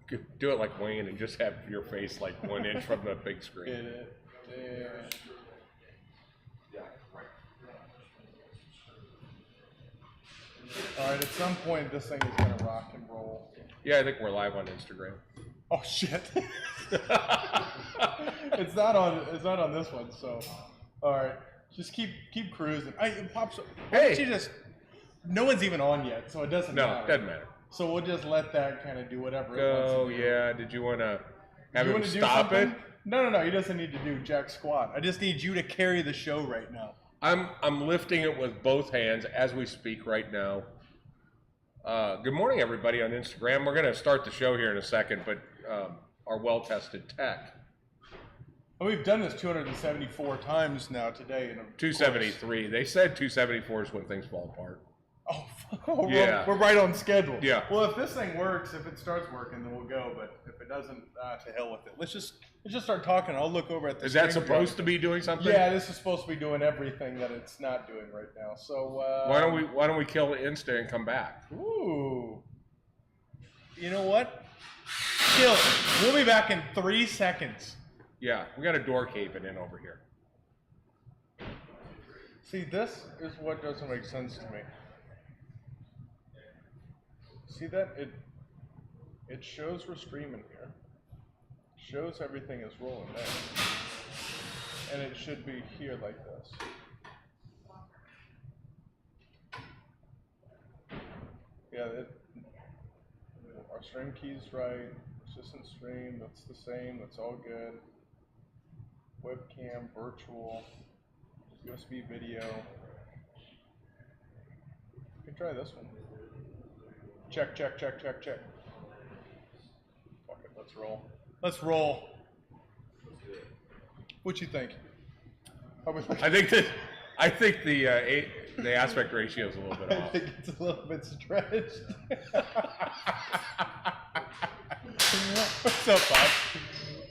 Do it like Wayne and just have your face like 1 inch from the big screen. Get it. There. All right, at some point this thing is gonna rock and roll. Yeah, I think we're live on Instagram. Oh shit! It's not on this one. So, all right, just keep cruising. It pops. Hey, you just. No one's even on yet, so it doesn't matter. No, it doesn't matter. So we'll just let that kind of do whatever it wants to do. Yeah. Did you want to have him stop it? No. He doesn't need to do jack squat. I just need you to carry the show right now. I'm lifting it with both hands as we speak right now. Good morning, everybody on Instagram. We're going to start the show here in a second, but our well-tested tech. Well, we've done this 274 times now today. 273. They said 274 is when things fall apart. Oh, yeah. We're right on schedule. Yeah. Well, if this thing works, if it starts working, then we'll go. But if it doesn't, to hell with it. Let's just start talking. I'll look over at the. Is that supposed to be doing something? Yeah, this is supposed to be doing everything that it's not doing right now. So why don't we kill Insta and come back? Ooh. You know what? Kill it. We'll be back in 3 seconds. Yeah, we got a door caving in over here. See, this is what doesn't make sense to me. See that? It shows we're streaming here. Shows everything is rolling there. And it should be here like this. Yeah, our stream key's right. Persistent stream, that's the same, that's all good. Webcam, virtual, USB video. You can try this one. Check. Fuck it, let's roll. Let's roll. What you think? I think the aspect ratio is a little bit off. I think it's a little bit stretched.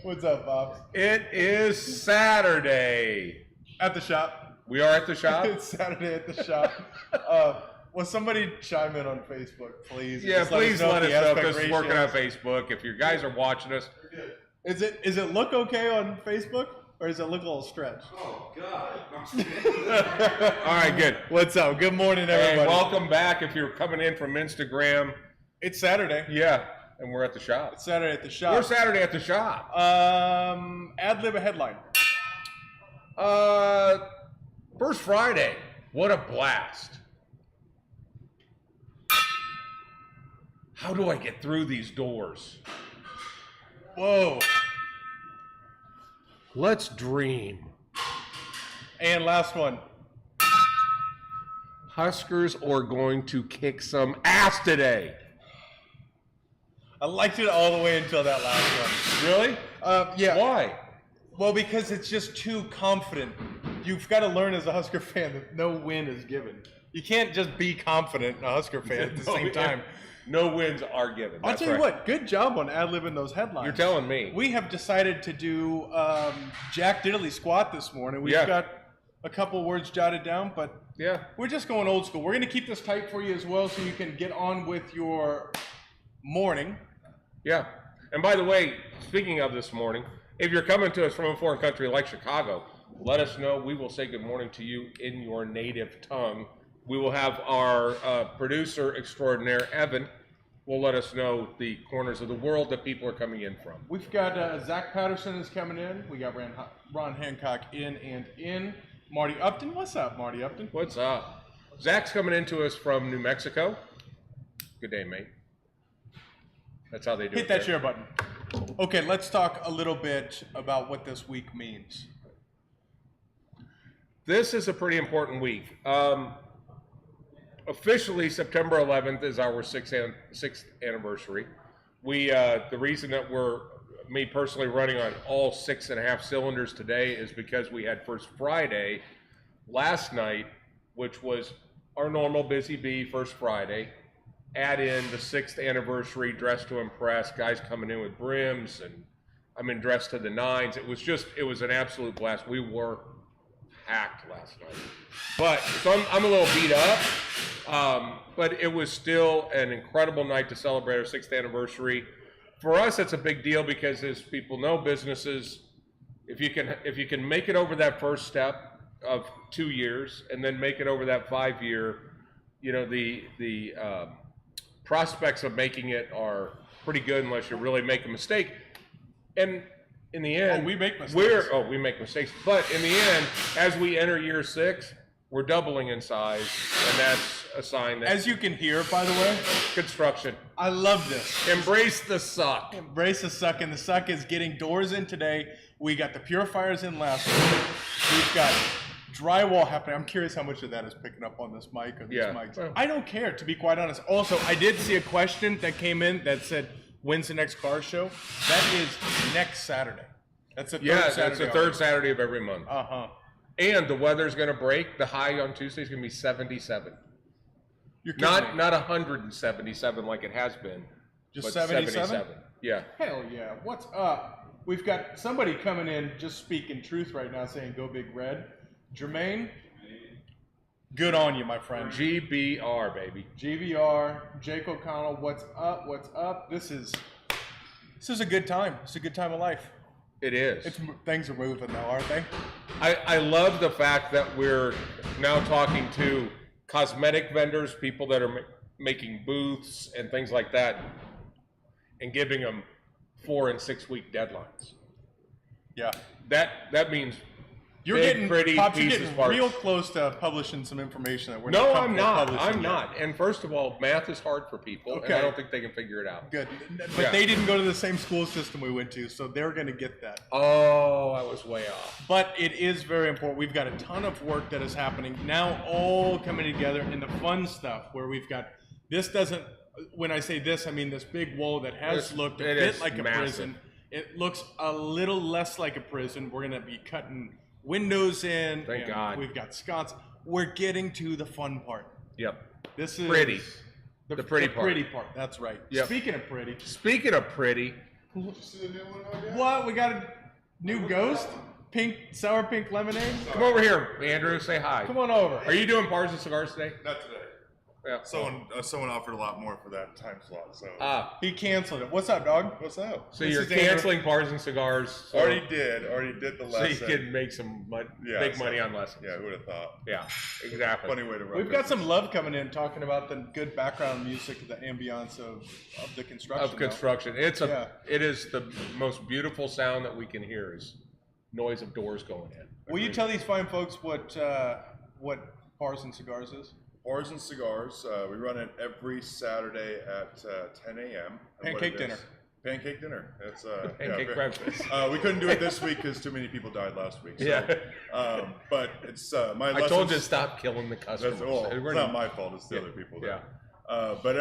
What's up, Pops? It is Saturday. At the shop. We are at the shop? It's Saturday at the shop. Will somebody chime in on Facebook, please? Yeah, please let us know because it's working on Facebook. If you guys are watching us. Is it look okay on Facebook? Or does it look a little stretched? Oh, God. All right, good. What's up? Good morning, everybody. Hey, welcome back if you're coming in from Instagram. It's Saturday. Yeah, and we're at the shop. It's Saturday at the shop. We're Saturday at the shop. Ad-lib a headline. First Friday. What a blast. How do I get through these doors? Whoa. Let's dream. And last one. Huskers are going to kick some ass today. I liked it all the way until that last one. Really? Yeah. Why? Well, because it's just too confident. You've got to learn as a Husker fan that no win is given. You can't just be confident and a Husker fan at the same time. No wins are given. I'll tell you what, good job on ad-libbing those headlines. You're telling me. We have decided to do Jack Diddley squat this morning. We've got a couple words jotted down, but we're just going old school. We're going to keep this tight for you as well so you can get on with your morning. Yeah. And by the way, speaking of this morning, if you're coming to us from a foreign country like Chicago, let us know. We will say good morning to you in your native tongue. We will have our producer extraordinaire, Evan, will let us know the corners of the world that people are coming in from. We've got Zach Patterson is coming in. We got Ron Hancock in. Marty Upton. What's up, Marty Upton? What's up? Zach's coming into us from New Mexico. Good day, mate. That's how they do it. Hit that share button. Okay, let's talk a little bit about what this week means. This is a pretty important week. Officially, September 11th is our sixth anniversary. The reason that we're, me personally, running on all 6.5 cylinders today is because we had First Friday last night, which was our normal busy bee First Friday. Add in the 6th anniversary, Dress to Impress, guys coming in with brims, and dressed to the nines. It was an absolute blast. We were packed last night. But, so I'm a little beat up, but it was still an incredible night to celebrate our 6th anniversary. for us, it's a big deal because as people know, businesses, if you can make it over that first step of 2 years and then make it over that 5-year, you know, the prospects of making it are pretty good unless you really make a mistake. And in the end, we make mistakes. We make mistakes. But in the end, as we enter year 6, we're doubling in size, and that's a sign that... As you can hear, by the way... Construction. I love this. Embrace the suck. Embrace the suck, and the suck is getting doors in today. We got the purifiers in last week. We've got drywall happening. I'm curious how much of that is picking up on this mic or these mics. Well, I don't care, to be quite honest. Also, I did see a question that came in that said, when's the next car show? That is next Saturday. That's the third Saturday. It's the third Saturday of every month. Uh-huh. And the weather's going to break. The high on Tuesday is going to be 77. You're not 177 like it has been. Just 77? Yeah. Hell yeah. What's up? We've got somebody coming in just speaking truth right now saying go Big Red. Jermaine, good on you, my friend. GBR, baby. GBR. Jake O'Connell, what's up? What's up? This is a good time. It's a good time of life. It is. Things are moving now, aren't they? I love the fact that we're now talking to cosmetic vendors, people that are making booths and things like that, and giving them 4 and 6 week deadlines. Yeah. That means you're getting real close to publishing some information that we're not. No, I'm not. I'm not. And first of all, math is hard for people, and I don't think they can figure it out. Good. But they didn't go to the same school system we went to, so they're going to get that. Oh, I was way off. But it is very important. We've got a ton of work that is happening now, all coming together in the fun stuff where we've got, this doesn't, when I say this, I mean this big wall that has looked a bit like a prison. It looks a little less like a prison. We're going to be cutting windows in. Thank God. We've got sconces. We're getting to the fun part. Yep. This is pretty. The pretty part. Pretty part. That's right. Yep. Speaking of pretty. What? We got a new ghost? Sour pink lemonade? Come over here, Andrew. Say hi. Come on over. Are you doing bars and cigars today? Not today. Yeah. Someone offered a lot more for that time slot, so he canceled it. What's up, dog? What's up? So you're canceling bars and cigars. So already did the lesson. So you can make some money on lessons. Yeah, who would have thought? Yeah, exactly. Funny way to run. We've got some love coming in talking about the good background music, the ambiance of the construction. Of construction. It is the most beautiful sound that we can hear is noise of doors going in. Will you tell these fine folks what Bars and Cigars is? Bars and Cigars. We run it every Saturday at 10 a.m. Pancake dinner. Pancake dinner. It's pancake breakfast. We couldn't do it this week because too many people died last week. So, yeah. But it's my. I told you to stop killing the customers. It's not my fault. It's the other people. Yeah. But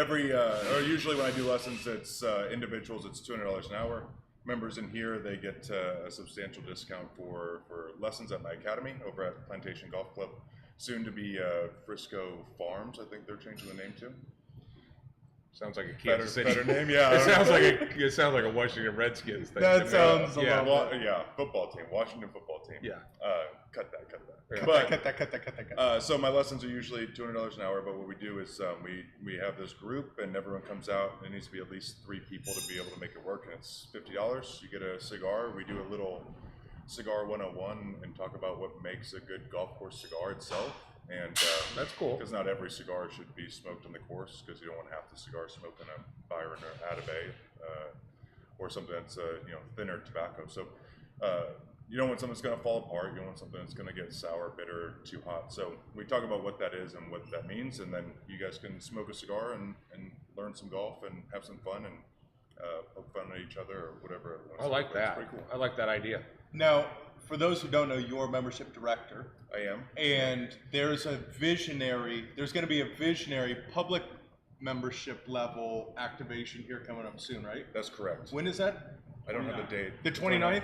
usually when I do lessons, it's individuals. It's $200 an hour. Members in here, they get a substantial discount for lessons at my academy over at Plantation Golf Club. Soon to be Frisco Farms, I think they're changing the name to. Sounds like a Kansas City. Better name, yeah. It sounds like a Washington Redskins thing. That sounds football team, Washington football team. Yeah. Cut that. Cut that. So my lessons are usually $200 an hour, but what we do is we have this group and everyone comes out. And it needs to be at least 3 people to be able to make it work, and it's $50. You get a cigar. We do a little Cigar 101 and talk about what makes a good golf course cigar itself. And that's cool. Because not every cigar should be smoked on the course, because you don't want half the cigar smoked in a Byron or Atabey or something that's thinner tobacco. So you don't want something that's going to fall apart. You don't want something that's going to get sour, bitter, too hot. So we talk about what that is and what that means, and then you guys can smoke a cigar and learn some golf and have some fun and poke fun at each other or whatever. I like that. Pretty cool. I like that idea. Now, for those who don't know, you're a membership director. I am. And there's going to be a visionary public membership level activation here coming up soon, right? That's correct. When is that? I don't have the date. The 29th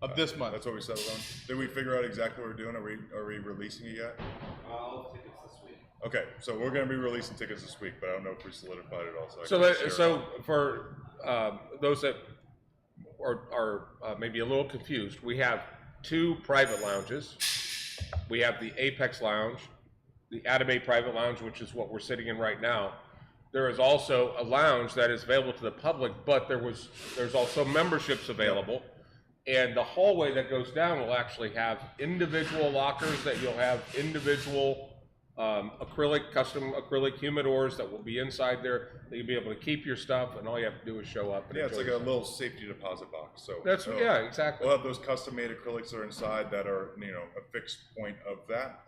of this month. That's what we settled on. Did we figure out exactly what we're doing? Are we releasing it yet? Tickets this week. Okay, so we're going to be releasing tickets this week, but I don't know if we solidified it all. So for those that are maybe a little confused, we have 2 private lounges. We have the Apex Lounge, the Atabey Private Lounge, which is what we're sitting in right now. There is also a lounge that is available to the public, but there's also memberships available. And the hallway that goes down will actually have individual lockers that you'll have individual custom acrylic humidors that will be inside there. That you'll be able to keep your stuff, and all you have to do is show up. And it's like a little safety deposit box. So yeah, exactly. We'll have those custom-made acrylics that are inside that are a fixed point of that.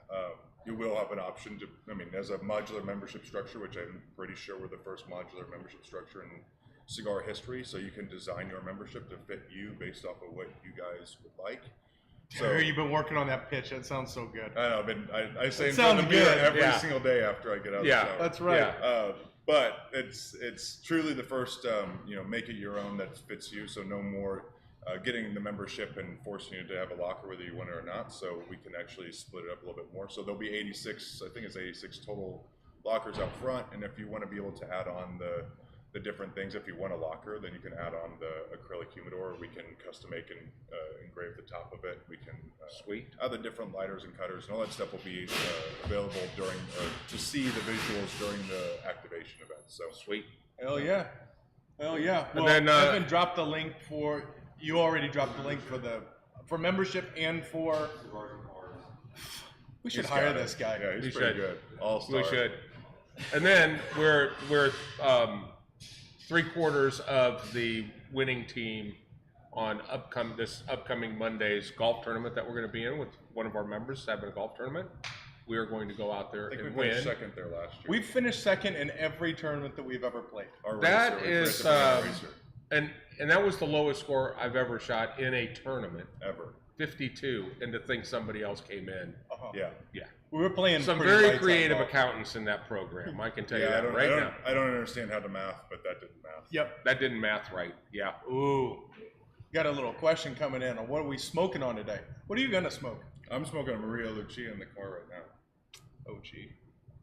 You will have an option to, as a modular membership structure, which I'm pretty sure we're the first modular membership structure in cigar history. So you can design your membership to fit you based off of what you guys would like. So you've been working on that pitch. That sounds so good. I know, I say it sounds good every single day after I get out of the shower. That's right. Yeah. But it's truly the first, make it your own that fits you. So no more getting the membership and forcing you to have a locker whether you want it or not. So we can actually split it up a little bit more. So there'll be 86, I think it's 86 total lockers out front. And if you want to be able to add on the different things, if you want a locker, then you can add on the acrylic humidor. We can custom make and engrave the top of it. We can other different lighters and cutters and all that stuff will be available during to see the visuals during the activation event. So sweet. Hell yeah. Well, and then Evan dropped the link for. You already dropped the link for membership and for. We should hire this guy. Yeah, he's pretty good. All-star. We should. And then we're 3/4 of the winning team on this upcoming Monday's golf tournament that we're going to be in with one of our members having a golf tournament. We are going to go out there and win. We finished second there last year. We've finished second in every tournament that we've ever played. And that was the lowest score I've ever shot in a tournament. Ever. 52, and to think somebody else came in. Yeah. We were playing some very creative accountants in that program. I can tell you that now. I don't understand how to math, but that didn't math. Yep. That didn't math right. Yeah. Ooh. Got a little question coming in on what are we smoking on today? What are you gonna smoke? I'm smoking a Maria Lucia in the car right now. Oh gee.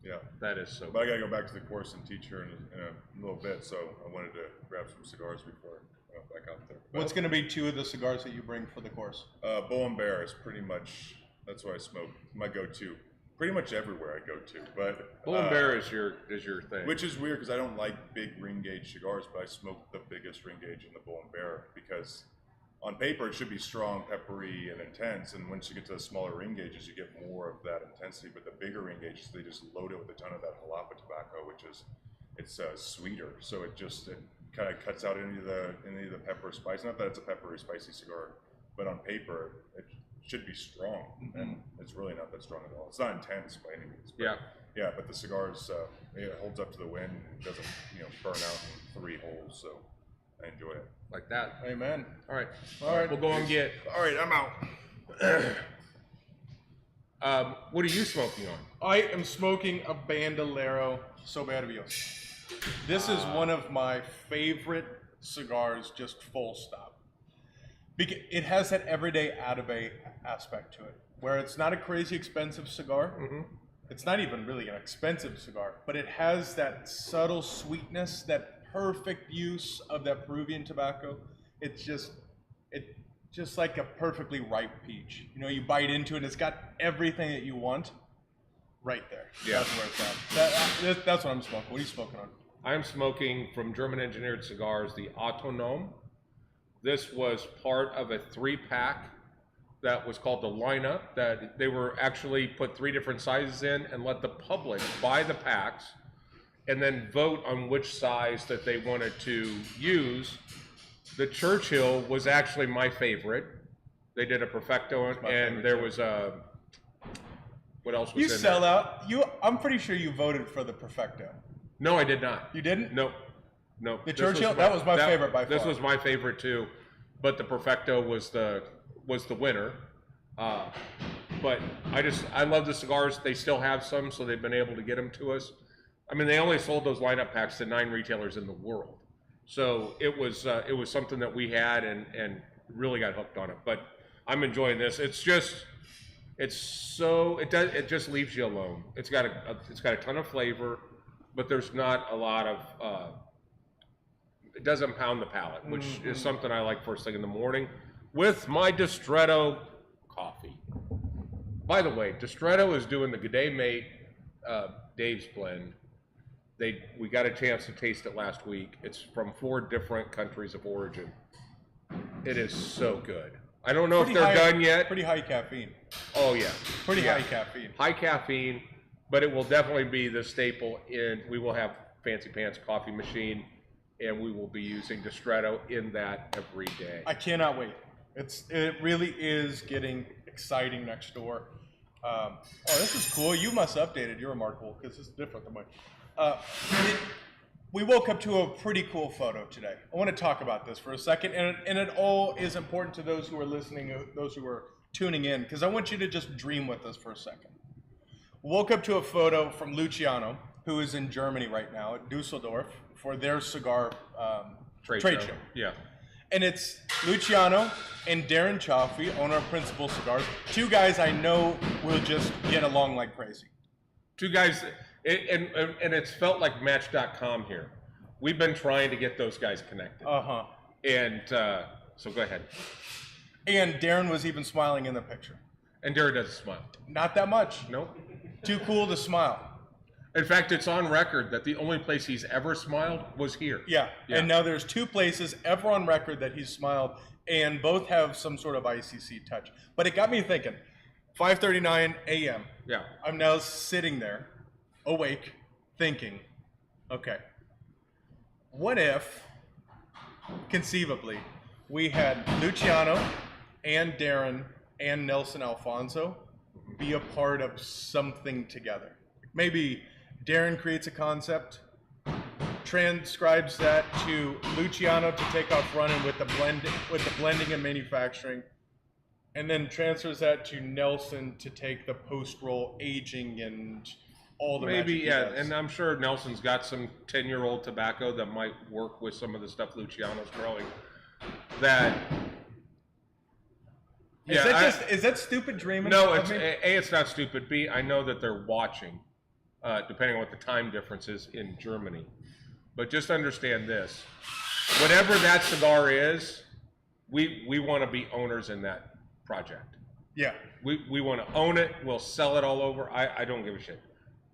Yeah. That is so. But I gotta go back to the course and teach her in a little bit, so I wanted to grab some cigars before I went back out there. What's gonna be 2 of the cigars that you bring for the course? Bull and Bear is pretty much, that's what I smoke. My go-to. Pretty much everywhere I go to, but Bull and Bear is your thing. Which is weird because I don't like big ring gauge cigars, but I smoke the biggest ring gauge in the Bull and Bear because on paper it should be strong, peppery, and intense. And once you get to the smaller ring gauges, you get more of that intensity. But the bigger ring gauges, they just load it with a ton of that jalapa tobacco, which is sweeter. So it kind of cuts out any of the pepper spice. Not that it's a peppery, spicy cigar, but on paper it should be strong, and it's really not that strong at all. It's not intense by any means. But yeah, but the cigars, it holds up to the wind and doesn't, burn out in 3 holes. So I enjoy it. Like that. Amen. All right. We'll go and get. All right, I'm out. What are you smoking on? I am smoking a Bandolero Soberbios. This is one of my favorite cigars, just full stop. Because it has that everyday Atabey aspect to it, where it's not a crazy expensive cigar. It's not even really an expensive cigar, but it has that subtle sweetness, that perfect use of that Peruvian tobacco. It's just like a perfectly ripe peach. You bite into it, and it's got everything that you want right there. Yeah. That's where it's at. That's what I'm smoking. What are you smoking on? I'm smoking from German Engineered Cigars, the Autonom. This was part of a 3-pack that was called the lineup, that they were actually put 3 different sizes in and let the public buy the packs and then vote on which size that they wanted to use. The Churchill was actually my favorite. They did a Perfecto, and there was a, what else was in there? You sell out. I'm pretty sure you voted for the Perfecto. No, I did not. You didn't? Nope. The Churchill, that was my favorite by far. This was my favorite too, but the Perfecto was the winner. But I love the cigars. They still have some, so they've been able to get them to us. They only sold those lineup packs to 9 retailers in the world, so it was something that we had and really got hooked on it. But I'm enjoying this. It just leaves you alone. It's got a ton of flavor, but there's not a lot of. It doesn't pound the palate, which is something I like first thing in the morning with my Distretto coffee. By the way, Distretto is doing the Good Day Mate Dave's blend. We got a chance to taste it last week. It's from 4 different countries of origin. It is so good. I don't know if they're done yet. Pretty high caffeine. Oh yeah. Pretty high caffeine. High caffeine, but it will definitely be the staple we will have Fancy Pants coffee machine, and we will be using Distretto in that every day. I cannot wait. It really is getting exciting next door. Oh, this is cool. You must have updated. You're remarkable because this is different than mine. We woke up to a pretty cool photo today. I want to talk about this for a second, and it all is important to those who are listening, those who are tuning in, because I want you to just dream with us for a second. Woke up to a photo from Luciano, who is in Germany right now at Dusseldorf for their cigar trade show. Yeah. And it's Luciano and Darren Chaffee, owner of Principal Cigars. 2 guys I know will just get along like crazy. 2 guys, and it's felt like Match.com here. We've been trying to get those guys connected. Uh-huh. And so go ahead. And Darren was even smiling in the picture. And Darren doesn't smile. Not that much. Nope. Too cool to smile. In fact, it's on record that the only place he's ever smiled was here. Yeah. And now there's 2 places ever on record that he's smiled, and both have some sort of ICC touch. But it got me thinking. 5:39 a.m. Yeah. I'm now sitting there, awake, thinking, okay, what if, conceivably, we had Luciano and Darren and Nelson Alfonso be a part of something together? Maybe Darren creates a concept, transcribes that to Luciano to take off running with the blending and manufacturing, and then transfers that to Nelson to take the post-roll aging and all the maybe, yeah, and I'm sure Nelson's got some 10-year-old tobacco that might work with some of the stuff Luciano's growing. Is that stupid dreaming? No, it's not stupid. B, I know that they're watching, depending on what the time difference is in Germany. But just understand this: whatever that cigar is, we want to be owners in that project. Yeah. We want to own it. We'll sell it all over. I don't give a shit.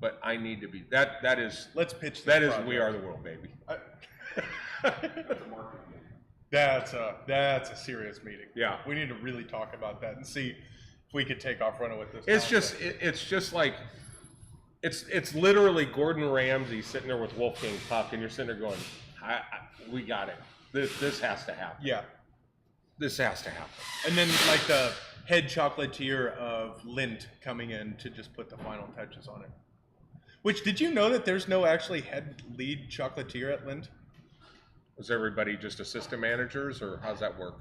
But I need to be that is. Let's pitch this. That is We Are the World, baby. That's a serious meeting. Yeah. We need to really talk about that and see if we could take off running with this. It's just like it's literally Gordon Ramsay sitting there with Wolfgang Puck, and you're sitting there going, we got it. This has to happen. Yeah. This has to happen. And then like the head chocolatier of Lindt coming in to just put the final touches on it. Which, did you know that there's no actually head lead chocolatier at Lindt? Was everybody just assistant managers, or how's that work?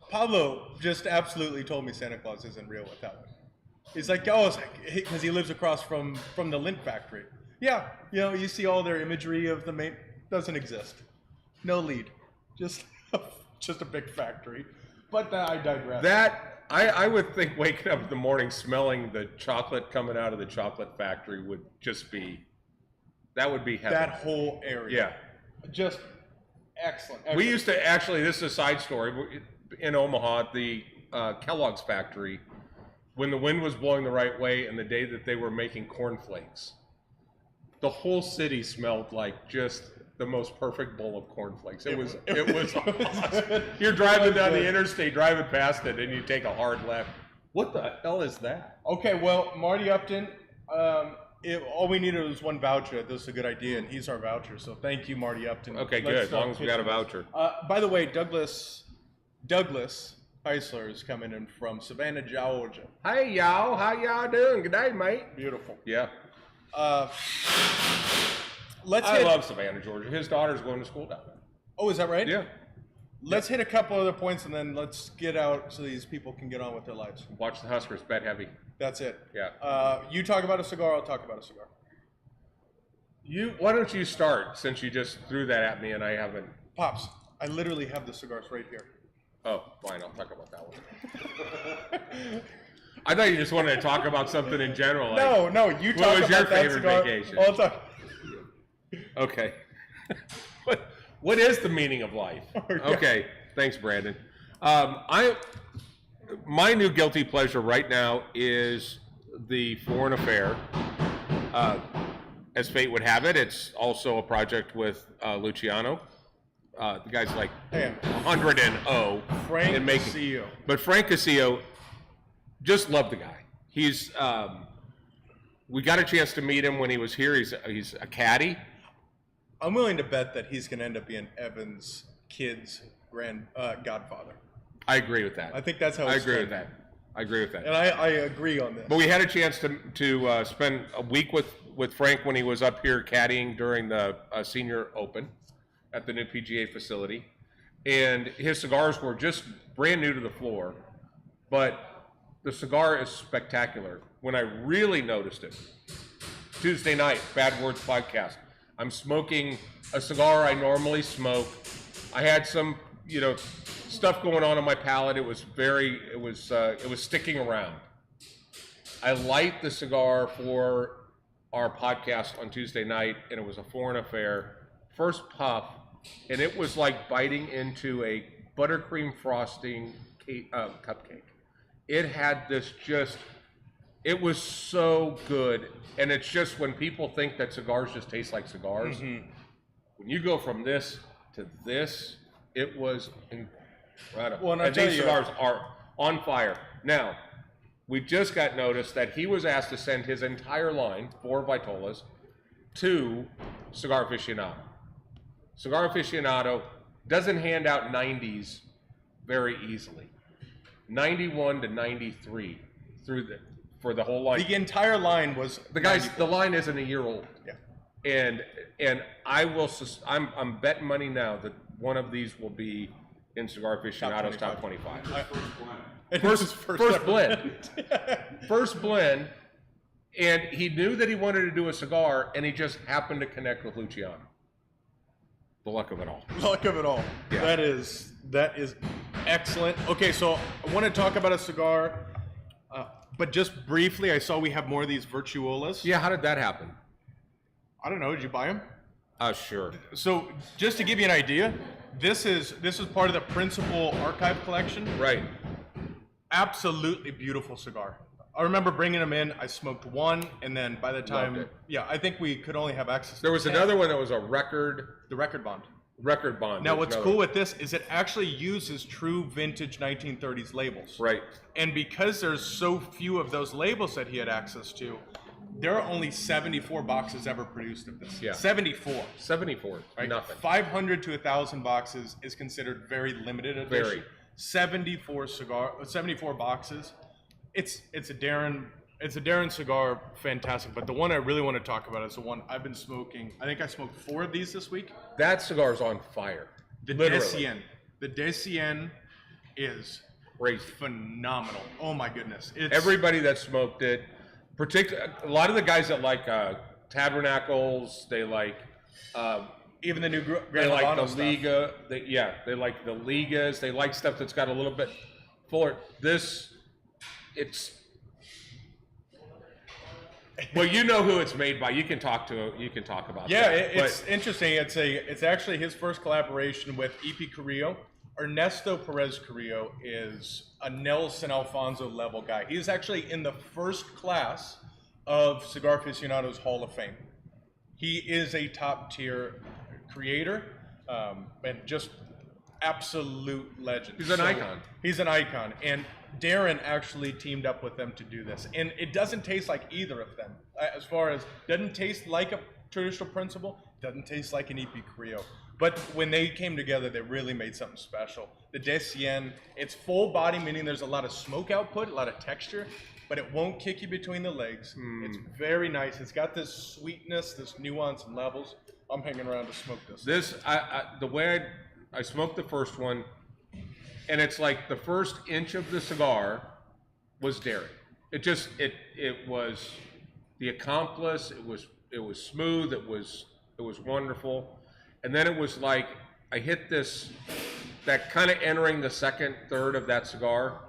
Pablo just absolutely told me Santa Claus isn't real with that one. He's like, oh, it's like, because he lives across from the Lindt factory. Yeah, you see all their imagery of the main, doesn't exist. No lead, just a big factory. But I digress. I would think waking up in the morning smelling the chocolate coming out of the chocolate factory would just be, that would be heaven. That whole area. Yeah. Just excellent. We used to actually, this is a side story, in Omaha, the Kellogg's factory, when the wind was blowing the right way and the day that they were making cornflakes, the whole city smelled like just the most perfect bowl of cornflakes. It was awesome. You're driving down the interstate, driving past it, and you take a hard left. What the hell is that? Okay, well, Marty Upton, all we needed was one voucher. This is a good idea, and he's our voucher. So thank you, Marty Upton. Okay, good. As long as we got a voucher. By the way, Douglas Heisler is coming in from Savannah, Georgia. Hey, y'all. How y'all doing? Good day, mate. Beautiful. Yeah. I love Savannah, Georgia. His daughter's going to school down there. Oh, is that right? Yeah. Let's hit a couple other points, and then let's get out so these people can get on with their lives. Watch the Huskers. Bet heavy. That's it. Yeah. You talk about a cigar, I'll talk about a cigar. Why don't you start, since you just threw that at me and I haven't... Pops, I literally have the cigars right here. Oh, fine. I'll talk about that one. I thought you just wanted to talk about something in general. Like, no, you talk about that cigar. What was your favorite vacation? I'll talk. Okay. What is the meaning of life? Okay. Thanks, Brandon. My new guilty pleasure right now is the Foreign Affair. as fate would have it, it's also a project with Luciano. The guy's like 100 and 0 Frank in making. Casillo. But Frank Casillo, just love the guy. He's we got a chance to meet him when he was here. He's a caddy. I'm willing to bet that he's going to end up being Evan's kid's godfather. I agree with that. I think that's how I agree with that. I agree with that. And I agree on this. But we had a chance to spend a week with Frank when he was up here caddying during the Senior Open at the new PGA facility. And his cigars were just brand new to the floor, but the cigar is spectacular. When I really noticed it, Tuesday night, Bad Words podcast, I'm smoking a cigar I normally smoke. I had some, stuff going on my palate. It was sticking around. I light the cigar for our podcast on Tuesday night, and it was a foreign affair. First puff, and it was like biting into a buttercream frosting cupcake. It had this it was so good. And it's just when people think that cigars just taste like cigars, when you go from this to this, it was incredible. Well, and these cigars are on fire. Now, we just got notice that he was asked to send his entire line, 4 Vitolas, to Cigar Aficionado. Cigar Aficionado doesn't hand out 90s very easily. 91 to 93 for the whole line. The entire line was the line isn't a year old. Yeah. And I'm betting money now that one of these will be in Cigar Aficionado's top 25. First blend. First blend, and he knew that he wanted to do a cigar, and he just happened to connect with Luciano. The luck of it all. Luck of it all. Yeah. That is excellent. Okay, so I want to talk about a cigar, but just briefly, I saw we have more of these Virtuolas. Yeah, how did that happen? I don't know. Did you buy them? Sure. So just to give you an idea, this is part of the Principal Archive collection. Right. Absolutely beautiful cigar. I remember bringing them in. I smoked one, and then by the time, I think we could only have access. There was another one that was a record. The record bond. Record bond. Now, what's cool with this is it actually uses true vintage 1930s labels. Right. And because there's so few of those labels that he had access to, there are only 74 boxes ever produced of this. Yeah. 74. 74. Right? Nothing. 500 to 1,000 boxes is considered very limited edition. Very. 74 boxes. It's a Darren cigar, fantastic. But the one I really want to talk about is the one I've been smoking. I think I smoked 4 of these this week. That cigar's on fire. The Decien. The Decien is phenomenal. Oh my goodness! Everybody that smoked it, particularly a lot of the guys that like Tabernacles, they like even the new they like the stuff. Liga. They like the Ligas. They like stuff that's got a little bit fuller. Well, you know who it's made by. You can talk about that. Yeah, it's interesting. It's actually his first collaboration with E.P. Carrillo. Ernesto Perez Carrillo is a Nelson Alfonso level guy. He's actually in the first class of Cigar Aficionado's Hall of Fame. He is a top tier creator and just absolute legend. He's an icon. He's an icon. And Darren actually teamed up with them to do this. And it doesn't taste like either of them. As far as, doesn't taste like a traditional Principal, doesn't taste like an E.P. Carrillo. But when they came together, they really made something special. The Decien, it's full body, meaning there's a lot of smoke output, a lot of texture, but it won't kick you between the legs. It's very nice. It's got this sweetness, this nuance and levels. I'm hanging around to smoke this. The way I smoked the first one, and it's like the first inch of the cigar was dairy. It was the accomplice. It was smooth. It was wonderful. And then it was like I hit that kind of entering the second third of that cigar,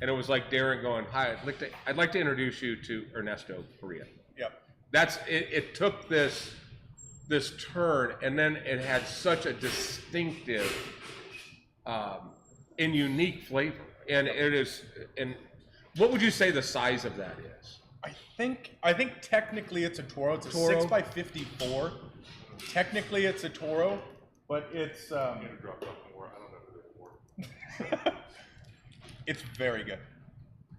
and it was like Darren going, "Hi, I'd like to introduce you to Ernesto Carrillo." Yep. It took this turn, and then it had such a distinctive and unique flavor. And it is. And what would you say the size of that is? I think technically it's a Toro. It's a Toro. 6x54. Technically it's a Toro, but it's it's very good.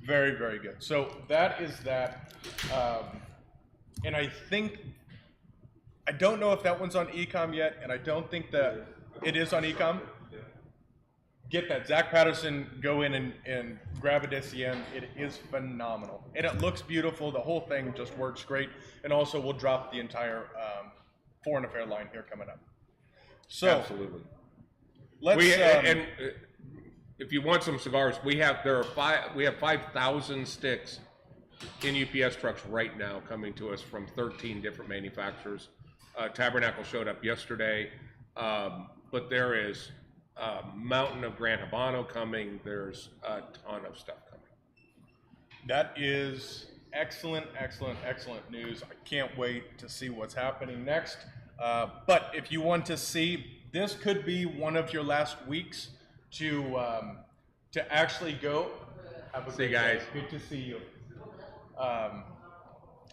Very, very good. So that is that. And I don't know if that one's on Ecom yet, and I don't think that it is on Ecom. Get that. Zach Patterson, go in and grab a DCM. It is phenomenal. And it looks beautiful. The whole thing just works great. And also, we'll drop the entire Foreign Affair line here coming up. So, absolutely. Let's. If you want some cigars, we have 5,000 sticks in UPS trucks right now coming to us from 13 different manufacturers. Tabernacle showed up yesterday, but there is a mountain of Gran Habano coming. There's a ton of stuff coming. That is excellent, excellent, excellent news. I can't wait to see what's happening next. But if you want to see, this could be one of your last weeks to actually go. Have a see you guys. Day. Good to see you.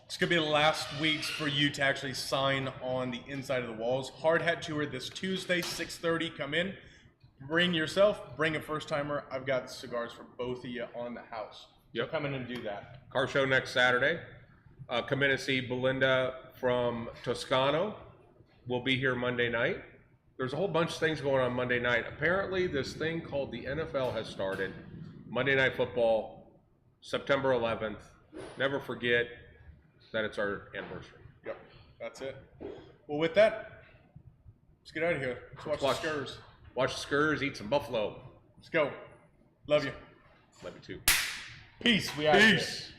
It's gonna be the last weeks for you to actually sign on the inside of the walls. Hard Hat Tour this Tuesday, 6:30. Come in, bring yourself, bring a first timer. I've got cigars for both of you on the house. Yep. So come in and do that. Car show next Saturday. Come in and see Belinda from Toscano. We'll be here Monday night. There's a whole bunch of things going on Monday night. Apparently, this thing called the NFL has started. Monday Night Football, September 11th. Never forget that it's our anniversary. Yep, that's it. Well, with that, let's get out of here. Let's watch the Skurs. Watch the Skurs, eat some buffalo. Let's go. Love you. Love you too. Peace. We out. Peace.